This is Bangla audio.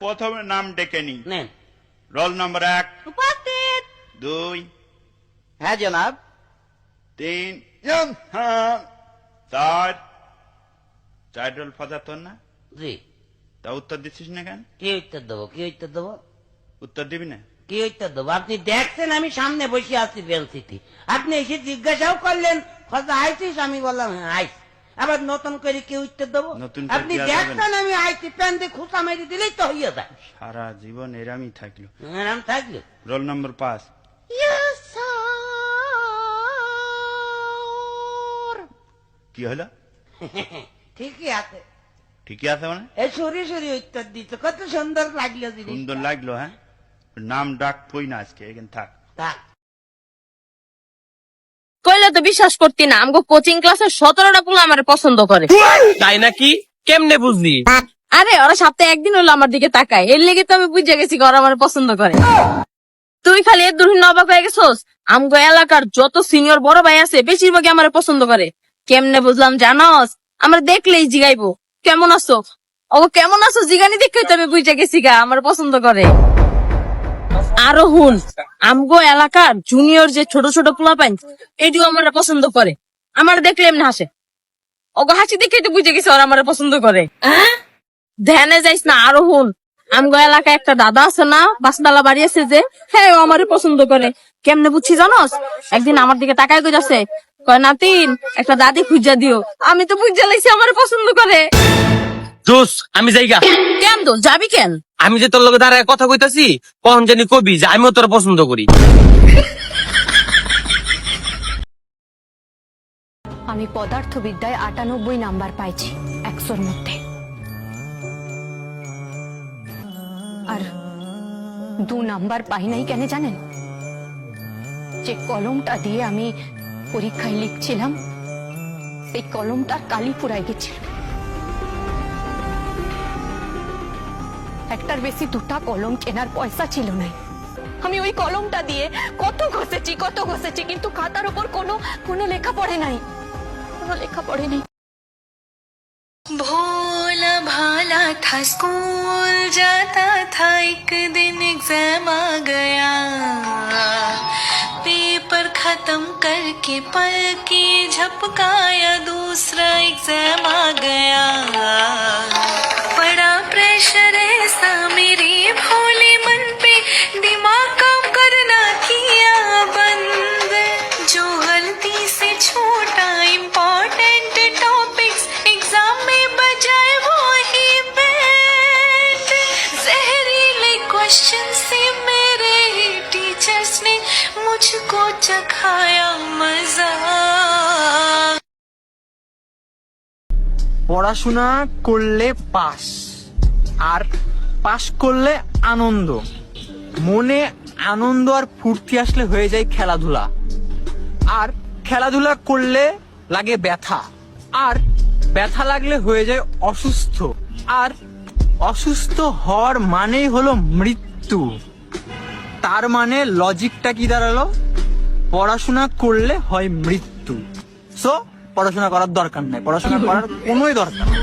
প্রথমে নাম ডেকে নি। নেন। রোল নম্বর 1, উপস্থিত। 2, হ্যাঁ জনাব। 3, 4। 4 রোল ফাদার তোর না? জি। তা উত্তর দিচ্ছিস না কেন? কি উত্তর দেবো? কি উত্তর দেবো? উত্তর দিবি না? কি উত্তর দেবো? আপনি দেখছেন আমি সামনে বসে আছি বেঞ্চিতে, আপনি এসে জিজ্ঞাসাও করলেন কথা আইছিস, আমি বললাম হ্যাঁ আইস। আবার নতুন করে কি উত্তর দেবো? নতুন করে আপনি কি আর দেখছেন দেবেন? আমি আইছি, প্যান দিয়ে খুঁচা মেরে দিলেই তো হইয়া যায়। সারা জীবন এরামই থাকলো। এরম থাকলো। Roll number 5। Yes, sir. কি হলো? ঠিকই আছে। ঠিকই আছে মানে? এই সরি সরি উত্তর দিত, কত সুন্দর লাগলো জিনিস। সুন্দর লাগলো। হ্যাঁ, নাম ডাক কই না আজকে, এখানে থাক। কইলে তো বিশ্বাস করতি না, আমগো কোচিং ক্লাসের 17টা পোলা আমার পছন্দ করে। তাই নাকি? কেমনে বুঝলি? আরে ওরা সপ্তাহে একদিন হলো আমার দিকে তাকায়, এর লেগে তো আমি বুঝে গেছি ওরা আমার পছন্দ করে। তুই খালি এর দুর্হিন অবাক হয়ে গেছোস? আমগো এলাকার যত সিনিয়র বড় ভাই আছে বেশিরভাগই আমার পছন্দ করে। কেমনে বুঝলাম জানস? আমরা দেখলেই জিগাইবো কেমন আছো, ও কেমন আছো জিগানি দেখে তো আমি বুঝে গেছি গা আমার পছন্দ করে। আরো হুন, আমগো এলাকার জুনিয়র যে ছোট ছোট পোলা পাইন এটিও আমার পছন্দ করে। আমার দেখলে এমনি হাসে, ওগো হাসি দেখে তো বুঝে গেছে ওরা আমার পছন্দ করে। ধ্যানে যাইস না। আরো হুন, আমগো এলাকায় একটা দাদা আছে না, বাসতলা বাড়ি আছে যে, হ্যাঁ ও আমারে পছন্দ করে। কেমনে বুঝছি জানস? একদিন আমার দিকে তাকায় কই যাচ্ছে, কয় নাতিন একটা দাদি খুঁজা দিও। আমি তো বুঝা লাইছি আমার পছন্দ করে। জোস, আমি যাইগা। কেন তো যাবি কেন? আমি যে তোর লগে দাঁড়ায় কথা কইতাছি, কখন জানি কবি যে আমিও তোর পছন্দ করি। আমি পদার্থবিদ্যায় 98 নাম্বার পাইছি 100-র মধ্যে, আর 2 নাম্বার পাই নাই কেন জানেন? যে কলমটা দিয়ে আমি পরীক্ষায় লিখছিলাম সেই কলমটার কালি পুরাই গেছিল। একটার বেশি 2টা কলম কেনার পয়সা ছিল না। আমি ওই কলমটা দিয়ে কত ঘষেছি কিন্তু খাতার উপর কোনো লেখা পড়ে নাই, কোনো লেখা পড়ে নাই। भोला भाला था स्कूल जाता था, एक दिन एग्जाम आ गया, पेपर खत्म करके पल की झपकाया, दूसरा एग्जाम आ गया, बड़ा प्रेशर ऐसा मेरे भोले मन पे, दिमाग काम करना किया बंद, जो गलती से छोटा इम्पोर्टेंट टॉपिक्स एग्जाम में बजाए वो ही बैंड, जहरीले क्वेश्चन से मेरे ही टीचर्स ने मुझको चखाया मजा। পড়াশোনা করলে পাস, আর পাস করলে আনন্দ। মনে আনন্দ আর ফুর্তি আসলে হয়ে যায় খেলাধুলা, আর খেলাধুলা করলে লাগে ব্যথা, আর ব্যথা লাগলে হয়ে যায় অসুস্থ, আর অসুস্থ হওয়ার মানেই হলো মৃত্যু। তার মানে লজিকটা কি দাঁড়ালো? পড়াশোনা করলে হয় মৃত্যু। সো পড়াশোনা করার দরকার নাই, পড়াশোনা করার কোনোই দরকার নেই।